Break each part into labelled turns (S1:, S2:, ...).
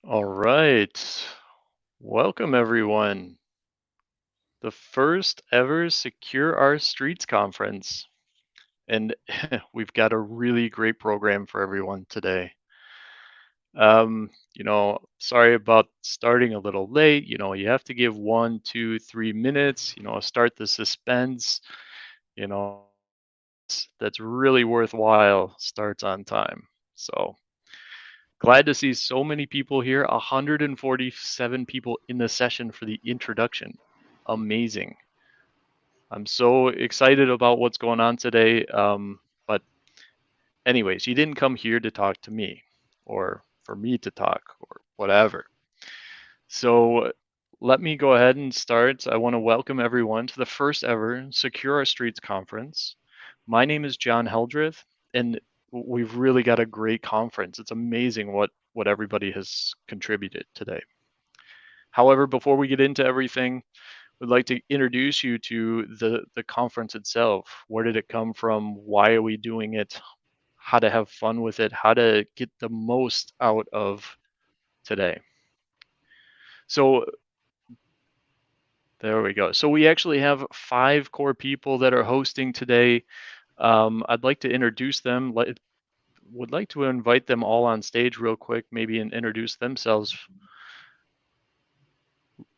S1: All right. Welcome, everyone. The first ever Secure Our Streets conference. And we've got a really great program for everyone today. Sorry about starting a little late. You have to give 1, 2, 3 minutes, start the suspense, you know, that's really worthwhile starts on time. So glad to see so many people here. 147 people in the session for the introduction. Amazing. I'm so excited about what's going on today. But anyways, you didn't come here to talk to me or for me to talk or whatever. So let me go ahead and start. I want to welcome everyone to the first ever Secure Our Streets conference. My name is John Heldreth, and we've really got a great conference. It's amazing what everybody has contributed today. However, before we get into everything, we'd like to introduce you to the conference itself. Where did it come from? Why are we doing it? How to have fun with it? How to get the most out of today? So there we go. So we actually have 5 core people that are hosting today. I'd like to introduce them. Would like to invite them all on stage real quick, maybe and introduce themselves.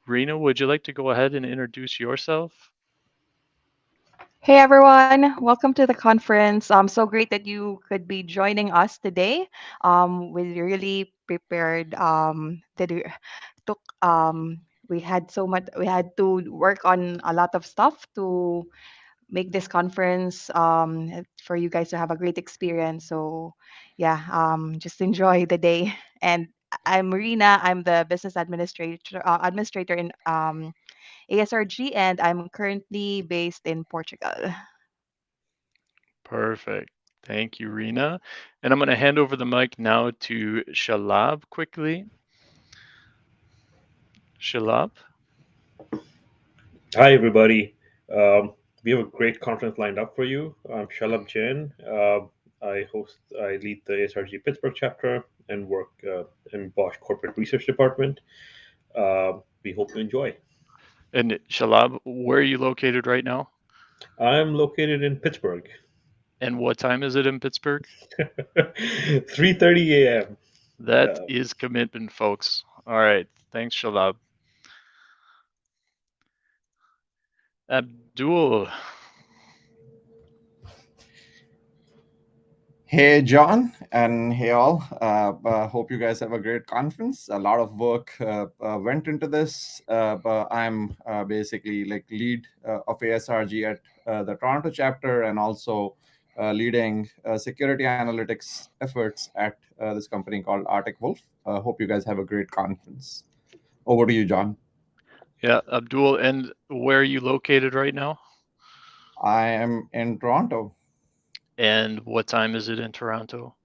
S1: Rena, would you like to go ahead and introduce yourself?
S2: Hey everyone, welcome to the conference. So great that you could be joining us today. We really prepared. Took we had so much. We had to work on a lot of stuff to make this conference for you guys to have a great experience. So yeah, just enjoy the day. And I'm Marina. I'm the business administrator in ASRG, and I'm currently based in Portugal.
S1: Perfect. Thank you, Rena. And I'm going to hand over the mic now to Shalab quickly. Shalab?
S3: Hi, everybody. We have a great conference lined up for you. I'm Shalab Jain. I lead the ASRG Pittsburgh chapter and work in Bosch Corporate Research Department. We hope you enjoy.
S1: And Shalab, where are you located right now?
S3: I'm located in Pittsburgh.
S1: And what time is it in Pittsburgh?
S3: 3:30 a.m.
S1: That is commitment, folks. All right. Thanks, Shalab. Abdul.
S4: Hey, John, and hey, all. Hope you guys have a great conference. A lot of work went into this. But I'm basically like lead of ASRG at the Toronto chapter and also leading security analytics efforts at this company called Arctic Wolf. Hope you guys have a great conference. Over to you, John.
S1: Yeah, Abdul. And where are you located right now?
S4: I am in Toronto.
S1: And what time is it in Toronto?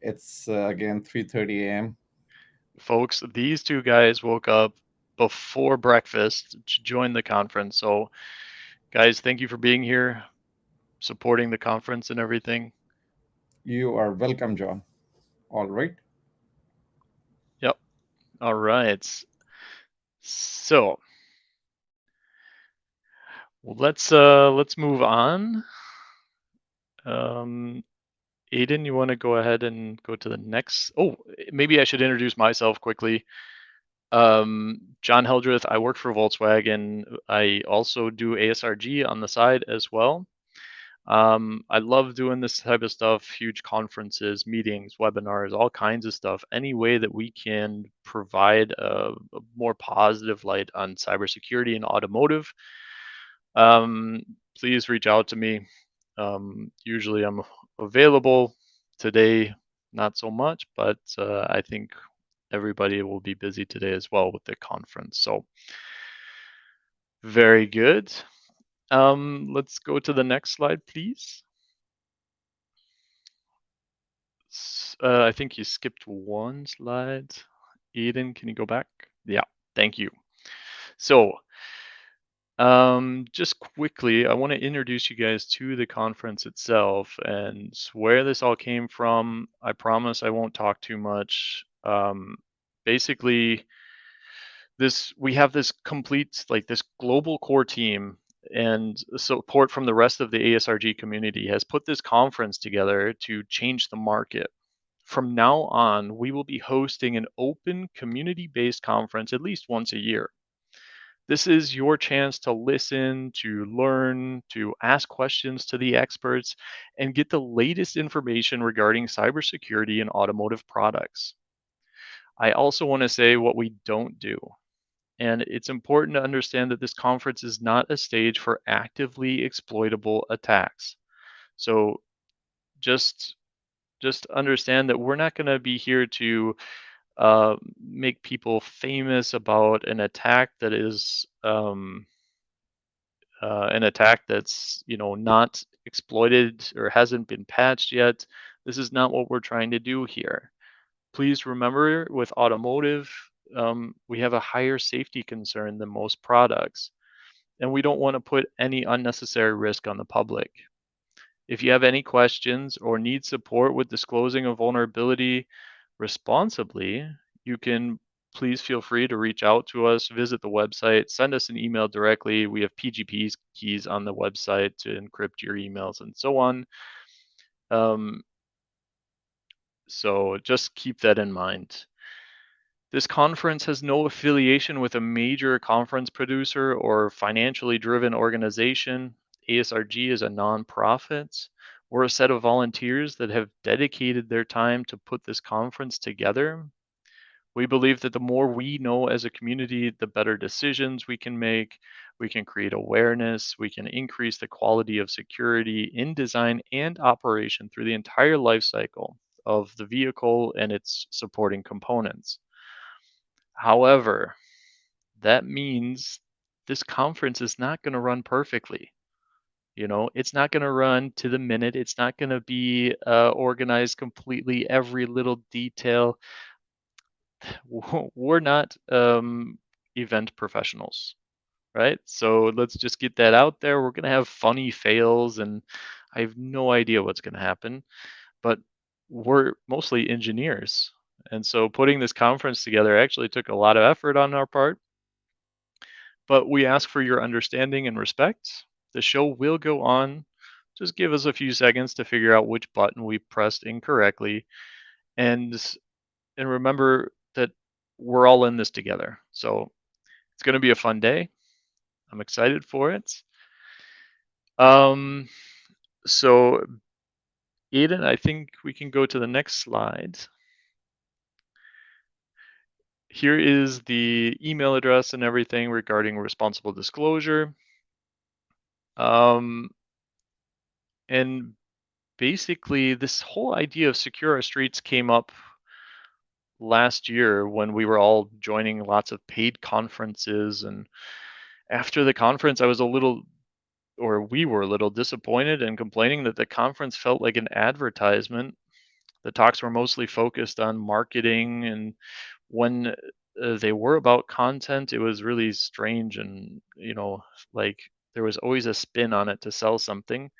S4: It's again 3:30 a.m.
S1: Folks, these two guys woke up before breakfast to join the conference. So, guys, thank you for being here, supporting the conference and everything.
S4: You are welcome, John. All right.
S1: Yep. All right. So, let's move on. Um, Aiden, you want to go ahead and go to the next? Oh, maybe I should introduce myself quickly. John Heldreth. I work for Volkswagen. I also do ASRG on the side as well. I love doing this type of stuff, huge conferences, meetings, webinars, all kinds of stuff. Any way that we can provide a more positive light on cybersecurity and automotive, um, please reach out to me. Usually I'm available. Today, not so much, but I think everybody will be busy today as well with the conference. So, very good. Let's go to the next slide, please. I think you skipped one slide. Eden, can you go back? Yeah, thank you. So, just quickly, I want to introduce you guys to the conference itself and where this all came from. I promise I won't talk too much. basically, we have this complete, like, this global core team, and support from the rest of the ASRG community has put this conference together to change the market. From now on, we will be hosting an open community-based conference at least once a year. This is your chance to listen, to learn, to ask questions to the experts, and get the latest information regarding cybersecurity and automotive products. I also want to say what we don't do. And it's important to understand that this conference is not a stage for actively exploitable attacks. So just just understand that we're not going to be here to make people famous about an attack that is an attack that's, not exploited or hasn't been patched yet. This is not what we're trying to do here. Please remember, with automotive, we have a higher safety concern than most products, and we don't want to put any unnecessary risk on the public. If you have any questions or need support with disclosing a vulnerability responsibly, you can please feel free to reach out to us, visit the website, send us an email directly. We have PGP keys on the website to encrypt your emails and so on. Um, so just keep that in mind. This conference has no affiliation with a major conference producer or financially driven organization. ASRG is a nonprofit. We're a set of volunteers that have dedicated their time to put this conference together. We believe that the more we know as a community, the better decisions we can make. We can create awareness. We can increase the quality of security in design and operation through the entire life cycle of the vehicle and its supporting components. However, that means this conference is not going to run perfectly. It's not going to run to the minute. It's not going to be organized completely, every little detail. We're not event professionals, right? So let's just get that out there. We're going to have funny fails, and I have no idea what's going to happen, but we're mostly engineers. And so putting this conference together actually took a lot of effort on our part, but we ask for your understanding and respect. The show will go on. Just give us a few seconds to figure out which button we pressed incorrectly, and remember that we're all in this together. So it's going to be a fun day. I'm excited for it. So Aiden, I think we can go to the next slide. Here is the email address and everything regarding responsible disclosure. And basically, this whole idea of Secure Our Streets came up last year when we were all joining lots of paid conferences. And after the conference, we were a little disappointed and complaining that the conference felt like an advertisement. The talks were mostly focused on marketing, and when they were about content, it was really strange, and like there was always a spin on it to sell something.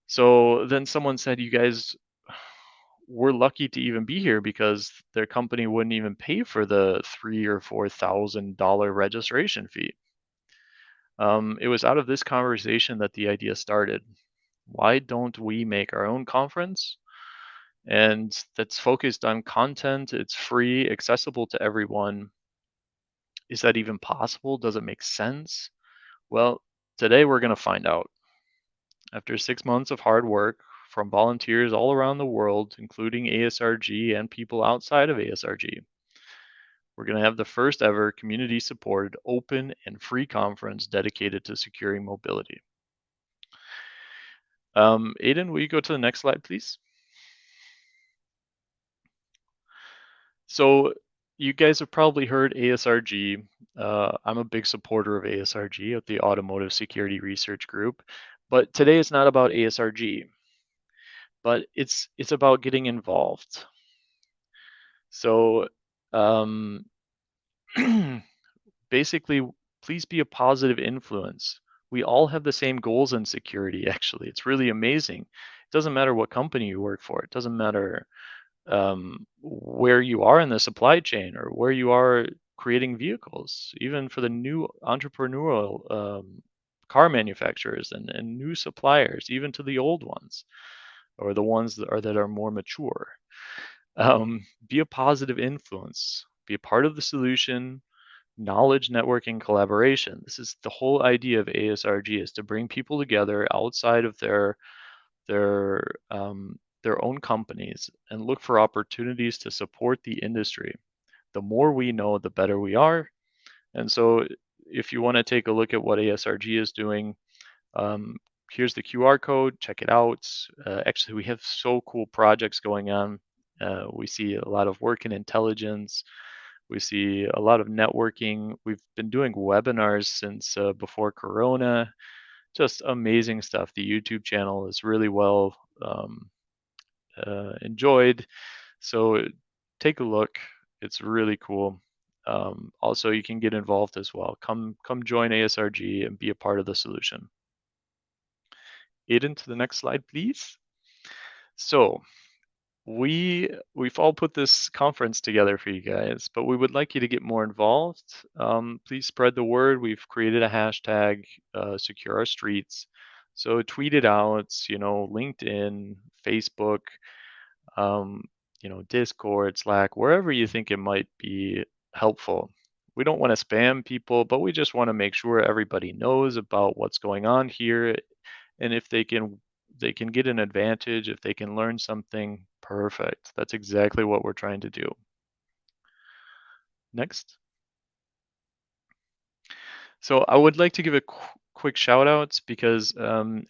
S1: So then someone said, you guys were lucky to even be here because their company wouldn't even pay for the $3,000 or $4,000 registration fee. It was out of this conversation that the idea started. Why don't we make our own conference? And that's focused on content. It's free, accessible to everyone. Is that even possible? Does it make sense? Well, today we're going to find out. After 6 months of hard work from volunteers all around the world, including ASRG and people outside of ASRG, we're going to have the first ever community-supported, open, and free conference dedicated to securing mobility. Aiden, will you go to the next slide, please? So you guys have probably heard ASRG. I'm a big supporter of ASRG, of the Automotive Security Research Group. But today is not about ASRG, but it's about getting involved. So basically, please be a positive influence. We all have the same goals in security, actually. It's really amazing. It doesn't matter what company you work for. It doesn't matter where you are in the supply chain or where you are creating vehicles, even for the new entrepreneurial car manufacturers and new suppliers, even to the old ones or the ones that are more mature. Be a positive influence, be a part of the solution. Knowledge, networking, collaboration. This is the whole idea of ASRG, is to bring people together outside of their their own companies and look for opportunities to support the industry. The more we know, the better we are. And so, if you want to take a look at what ASRG is doing, um, here's the QR code. Check it out. Actually, we have so cool projects going on. We see a lot of work in intelligence. We see a lot of networking. We've been doing webinars since before Corona. Just amazing stuff. The YouTube channel is really well enjoyed. So take a look. It's really cool. Also, you can get involved as well. Come join ASRG and be a part of the solution. Aiden, to the next slide, please. So we've all put this conference together for you guys, but we would like you to get more involved. Please spread the word. We've created a hashtag, Secure Our Streets. So tweet it out, LinkedIn, Facebook, Discord, Slack, wherever you think it might be helpful. We don't want to spam people, but we just want to make sure everybody knows about what's going on here. And if they can get an advantage, if they can learn something, perfect. That's exactly what we're trying to do. Next. So I would like to give a quick shout outs because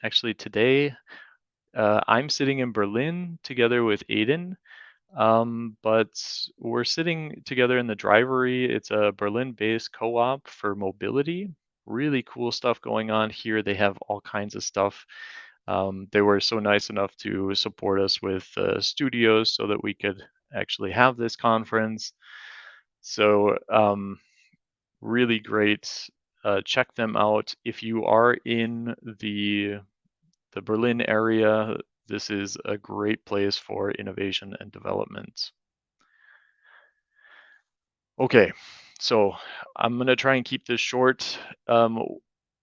S1: actually today I'm sitting in Berlin together with Aiden. But we're sitting together in the Drivery. It's a Berlin-based co-op for mobility. Really cool stuff going on here. They have all kinds of stuff. They were so nice enough to support us with studios so that we could actually have this conference. So really great. Check them out if you are in the Berlin area. This is a great place for innovation and development. Okay, so I'm gonna try and keep this short.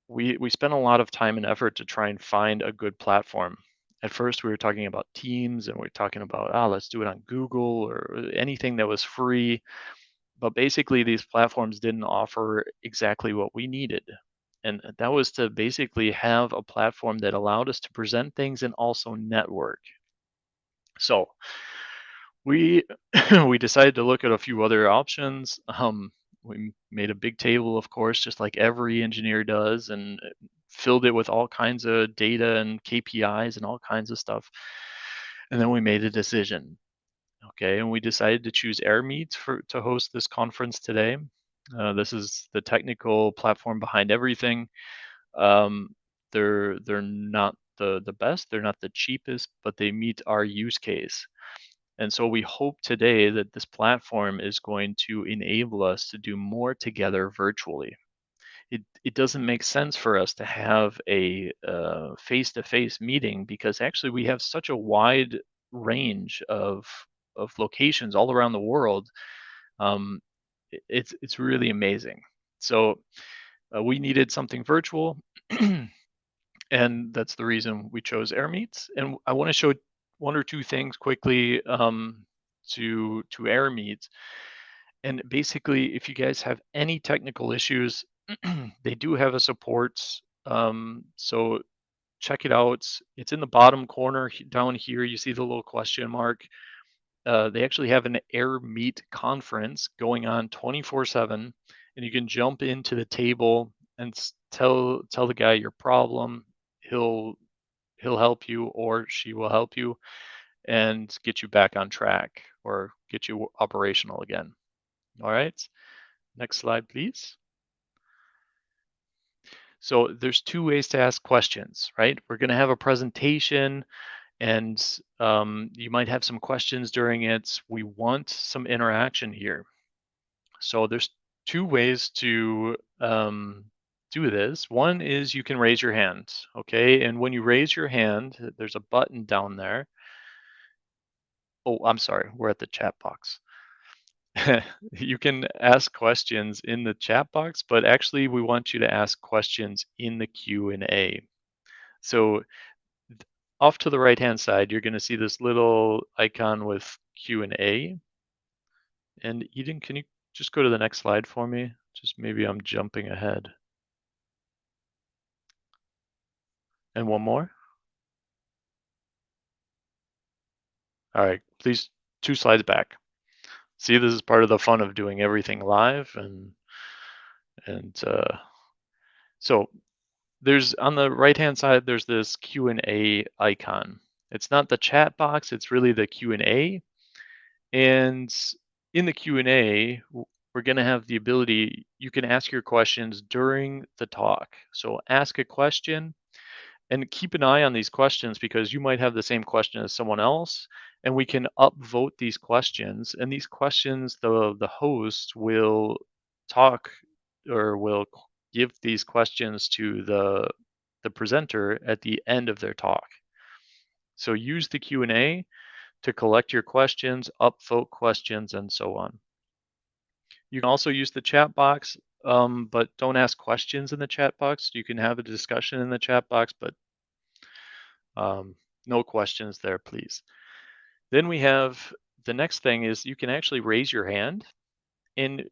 S1: We spent a lot of time and effort to try and find a good platform. At first, we were talking about Teams, and we are talking about, let's do it on Google or anything that was free. But basically, these platforms didn't offer exactly what we needed. And that was to basically have a platform that allowed us to present things and also network. So we we decided to look at a few other options. We made a big table, of course, just like every engineer does, and filled it with all kinds of data and KPIs and all kinds of stuff. And then we made a decision. Okay, and we decided to choose AirMeet to host this conference today. This is the technical platform behind everything. They're not the best, they're not the cheapest, but they meet our use case. And so we hope today that this platform is going to enable us to do more together virtually. It doesn't make sense for us to have a face-to-face meeting because actually we have such a wide range of locations all around the world. It's really amazing. So we needed something virtual, and that's the reason we chose AirMeet. And I want to show one or two things quickly to AirMeet. And basically, if you guys have any technical issues, they do have a support. So check it out. It's in the bottom corner down here. You see the little question mark. They actually have an AirMeet conference going on 24/7, and you can jump into the table and tell the guy your problem. He'll help you, or she will help you and get you back on track or get you operational again. All right, next slide, please. So there's two ways to ask questions, right? We're going to have a presentation, and you might have some questions during it. We want some interaction here. So there's two ways to do this. One is you can raise your hand, okay? And when you raise your hand, there's a button down there. Oh, I'm sorry, we're at the chat box. You can ask questions in the chat box, but actually we want you to ask questions in the Q&A. So off to the right-hand side, you're going to see this little icon with Q&A. And Eden, can you just go to the next slide for me? Just maybe I'm jumping ahead. And one more. All right, please, 2 slides back. See, this is part of the fun of doing everything live, and so there's on the right-hand side, there's this Q&A icon. It's not the chat box, it's really the Q&A. And in the Q&A, we're going to have the ability, you can ask your questions during the talk. So ask a question and keep an eye on these questions because you might have the same question as someone else, and we can upvote these questions. And these questions, the host will talk or will give these questions to the presenter at the end of their talk. So use the Q&A to collect your questions, upvote questions, and so on. You can also use the chat box, but don't ask questions in the chat box. You can have a discussion in the chat box, but no questions there, please. Then we have the next thing is you can actually raise your hand, and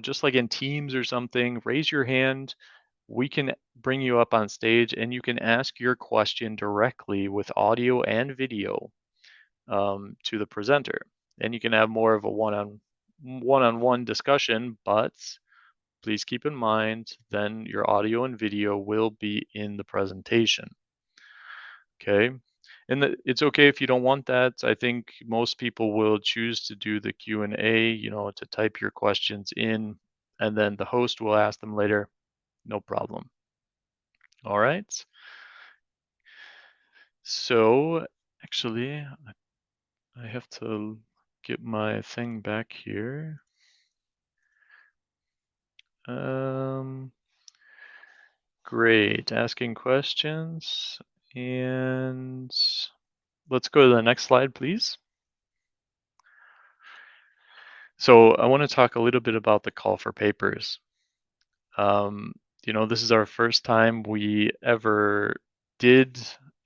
S1: just like in Teams or something, raise your hand. We can bring you up on stage, and you can ask your question directly with audio and video to the presenter, and you can have more of a one-on-one discussion. But please keep in mind, then your audio and video will be in the presentation. Okay. And it's okay if you don't want that. I think most people will choose to do the Q&A, to type your questions in, and then the host will ask them later. No problem. All right. So actually, I have to get my thing back here. Great, asking questions. And let's go to the next slide, please. So I want to talk a little bit about the call for papers. This is our first time we ever did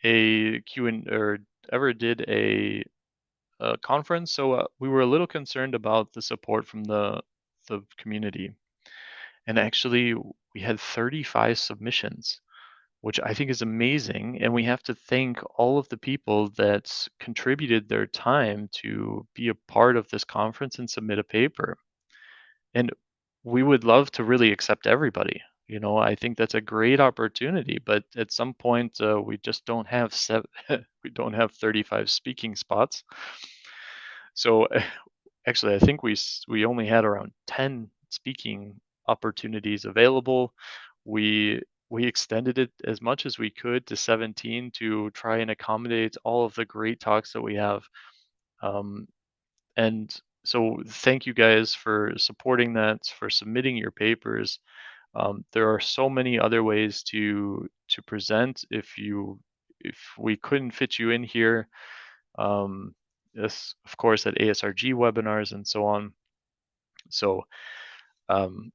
S1: a or ever did a conference. So we were a little concerned about the support from the community. And actually, we had 35 submissions, which I think is amazing. And we have to thank all of the people that contributed their time to be a part of this conference and submit a paper. And we would love to really accept everybody. I think that's a great opportunity, but at some point we just don't have we don't have 35 speaking spots. So actually, I think we only had around 10 speaking opportunities available. We extended it as much as we could to 17 to try and accommodate all of the great talks that we have. And so thank you guys for supporting that, for submitting your papers. There are so many other ways to present. If we couldn't fit you in here, this of course at ASRG webinars and so on. So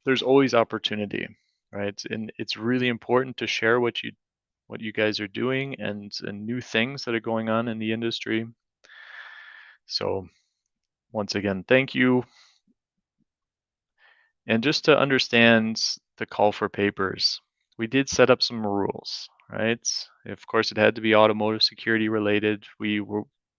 S1: there's always opportunity, right? And it's really important to share what you guys are doing and new things that are going on in the industry. So once again, thank you. And just to understand the call for papers, we did set up some rules, right? Of course, it had to be automotive security related. We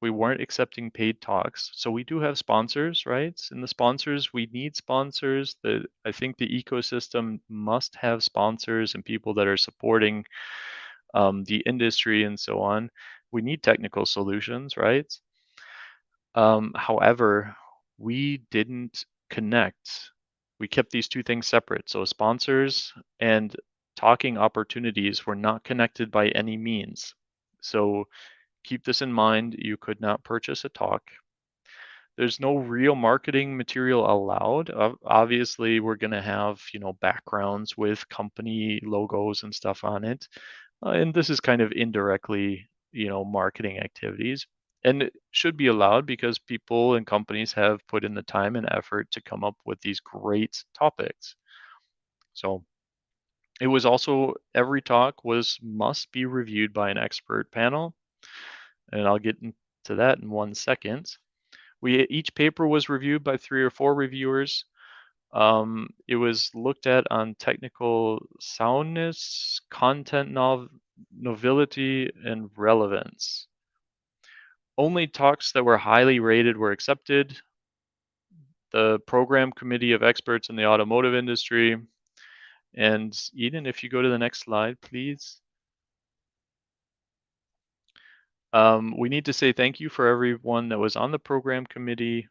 S1: weren't accepting paid talks. So we do have sponsors, right? And the sponsors, we need sponsors. I think the ecosystem must have sponsors and people that are supporting the industry and so on. We need technical solutions, right? However, we didn't connect. We kept these two things separate. So sponsors and talking opportunities were not connected by any means. So keep this in mind. You could not purchase a talk. There's no real marketing material allowed. Obviously, we're going to have, backgrounds with company logos and stuff on it. And this is kind of indirectly, marketing activities. And it should be allowed because people and companies have put in the time and effort to come up with these great topics. So it was also, every talk must be reviewed by an expert panel, and I'll get into that in 1 second. Each paper was reviewed by 3 or 4 reviewers. It was looked at on technical soundness, content novelty, and relevance. Only talks that were highly rated were accepted. The program committee of experts in the automotive industry. And Eden, if you go to the next slide, please. We need to say thank you for everyone that was on the program committee.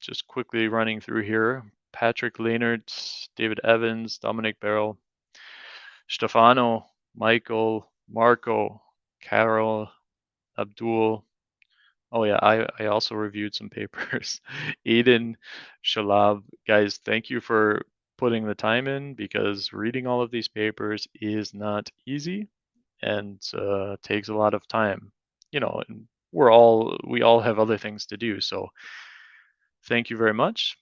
S1: Just quickly running through here: Patrick Lehnert, David Evans, Dominic Barrel, Stefano, Michael, Marco, Carol, Abdul. Oh yeah, I also reviewed some papers. Aiden, Shalab, guys, thank you for putting the time in, because reading all of these papers is not easy and takes a lot of time. And we all have other things to do. So thank you very much.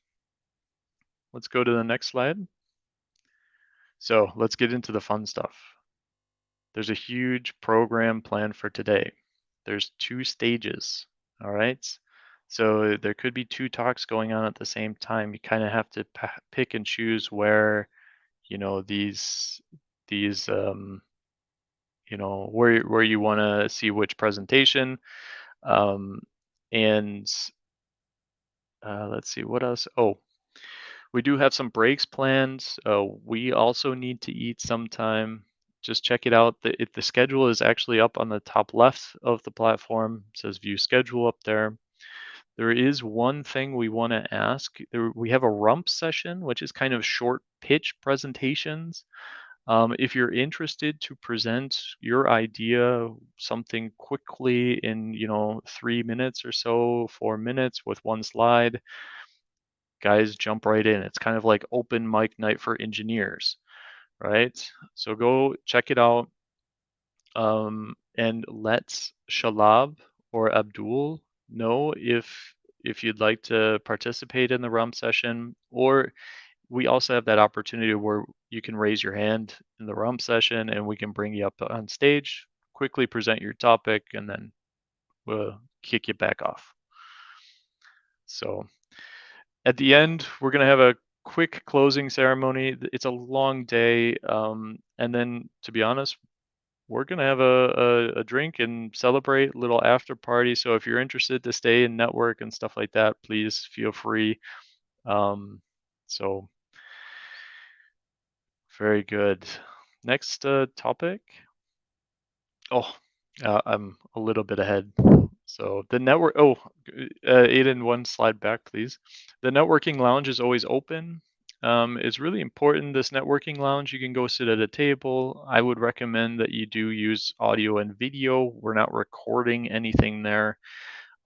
S1: Let's go to the next slide. So let's get into the fun stuff. There's a huge program planned for today. There's 2 stages, all right? So there could be 2 talks going on at the same time. You kind of have to pick and choose where, these where you want to see which presentation. And let's see, what else? Oh, we do have some breaks planned. We also need to eat sometime. Just check it out. The schedule is actually up on the top left of the platform. It says view schedule up there. There is one thing we want to ask. We have a rump session, which is kind of short pitch presentations. If you're interested to present your idea, something quickly in 3 minutes or so, 4 minutes with 1 slide, guys, jump right in. It's kind of like open mic night for engineers, right? So go check it out, and let Shalab or Abdul know if you'd like to participate in the rump session. Or we also have that opportunity where you can raise your hand in the rump session and we can bring you up on stage, quickly present your topic, and then we'll kick you back off. So at the end, we're going to have a quick closing ceremony. It's a long day. And then, to be honest, we're going to have a drink and celebrate, a little after party. So if you're interested to stay and network and stuff like that, please feel free. So very good. Next topic. Oh, I'm a little bit ahead. So the network, Aiden, 1 slide back, please. The networking lounge is always open. It's really important, this networking lounge. You can go sit at a table. I would recommend that you do use audio and video. We're not recording anything there,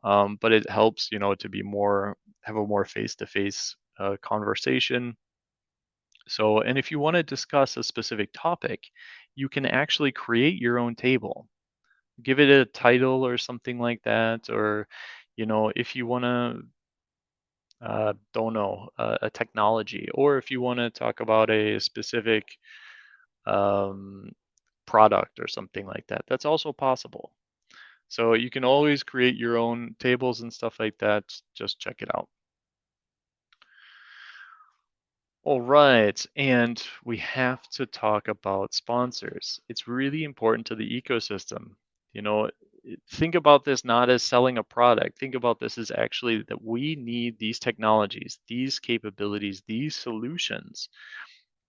S1: but it helps, to be have a more face-to-face conversation. So, and if you want to discuss a specific topic, you can actually create your own table. Give it a title or something like that, or if you want to don't know, a technology, or if you want to talk about a specific um, product or something like that, that's also possible. So you can always create your own tables and stuff like that. Just check it out. All right, and we have to talk about sponsors. It's really important to the ecosystem. Think about this not as selling a product. Think about this as actually that we need these technologies, these capabilities, these solutions.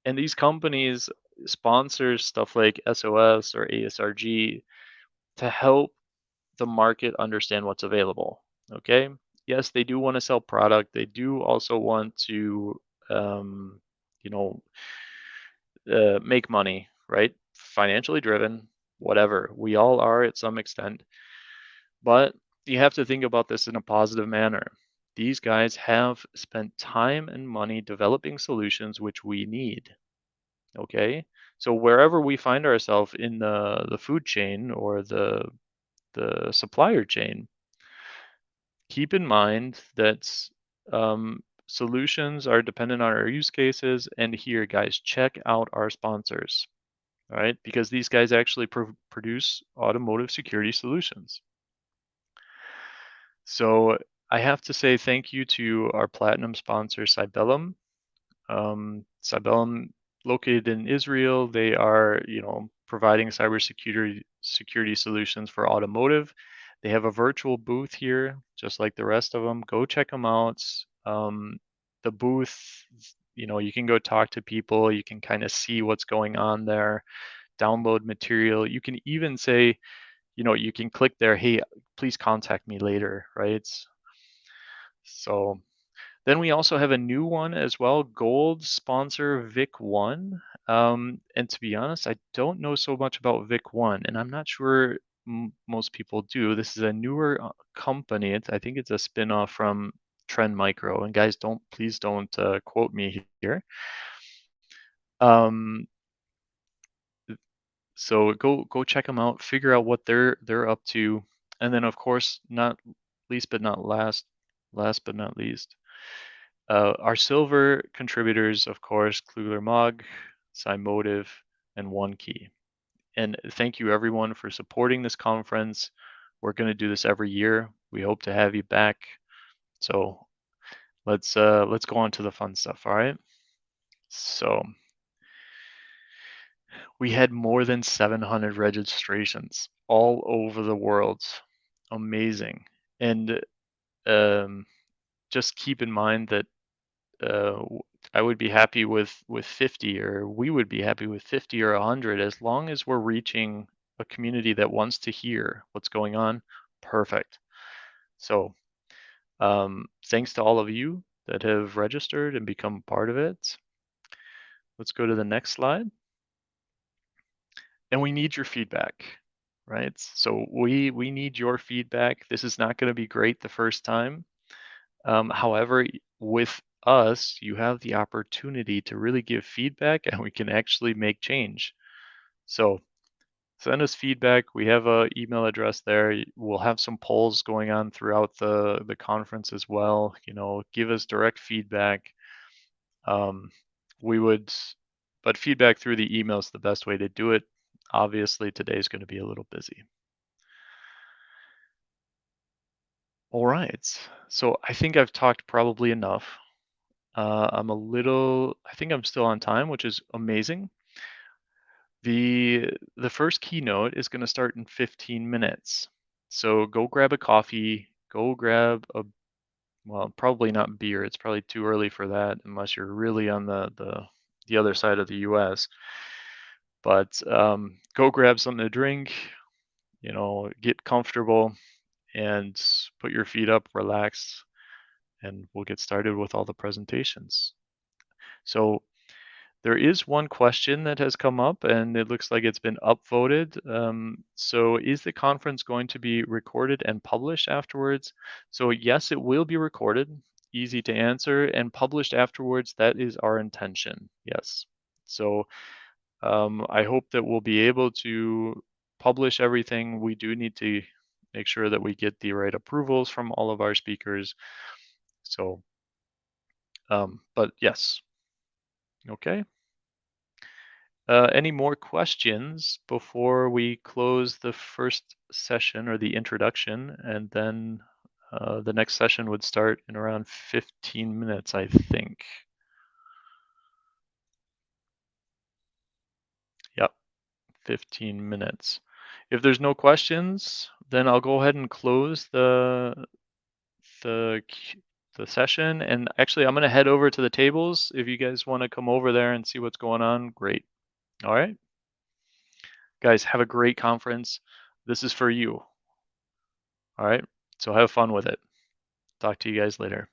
S1: And these companies sponsor stuff like SOS or ASRG to help the market understand what's available. Okay. Yes, they do want to sell product. They do also want to, um, you know, make money, right? Financially driven, whatever. We all are at some extent. But you have to think about this in a positive manner. These guys have spent time and money developing solutions which we need. Okay. So wherever we find ourselves in the food chain or the the supplier chain, keep in mind that solutions are dependent on our use cases. And here, guys, check out our sponsors, all right? Because these guys actually produce automotive security solutions. So I have to say thank you to our platinum sponsor, Cybellum. Cybellum, located in Israel, they are, providing cybersecurity solutions for automotive. They have a virtual booth here, just like the rest of them. Go check them out. The booth, you can go talk to people. You can kind of see what's going on there, download material. You can even say, you can click there, hey, please contact me later, right? So then we also have a new one as well, gold sponsor VIC1. And to be honest, I don't know so much about VIC1, and I'm not sure most people do. This is a newer company. I think it's a spin-off from Trend Micro. And guys, please don't quote me here. So go check them out, figure out what they're up to, and then of course, not least but not last but not least, our silver contributors, of course, Klugler Mog, Cymotive, and OneKey. And thank you everyone for supporting this conference. We're going to do this every year. We hope to have you back. So let's go on to the fun stuff. All right. So we had more than 700 registrations all over the world. Amazing. And just keep in mind that I would be happy with 50, or we would be happy with 50 or 100, as long as we're reaching a community that wants to hear what's going on. Perfect. So thanks to all of you that have registered and become part of it. Let's go to the next slide. And we need your feedback, right? So we need your feedback. This is not going to be great the first time. However, with us, you have the opportunity to really give feedback, and we can actually make change. So send us feedback. We have an email address there. We'll have some polls going on throughout the conference as well. Give us direct feedback. But feedback through the email is the best way to do it. Obviously, today's going to be a little busy. All right. So I think I've talked probably enough. I think I'm still on time, which is amazing. The first keynote is going to start in 15 minutes. So go grab a coffee, go grab well, probably not beer. It's probably too early for that unless you're really on the other side of the US. But go grab something to drink, get comfortable and put your feet up, relax, and we'll get started with all the presentations. So there is one question that has come up, and it looks like it's been upvoted. So is the conference going to be recorded and published afterwards? So yes, it will be recorded, easy to answer, and published afterwards. That is our intention, yes. So I hope that we'll be able to publish everything. We do need to make sure that we get the right approvals from all of our speakers. So, but yes, okay. Any more questions before we close the first session or the introduction, and then the next session would start in around 15 minutes, I think. Yep, 15 minutes. If there's no questions, then I'll go ahead and close the session. And actually, I'm going to head over to the tables. If you guys want to come over there and see what's going on, great. All right. Guys, have a great conference. This is for you. All right. So have fun with it. Talk to you guys later.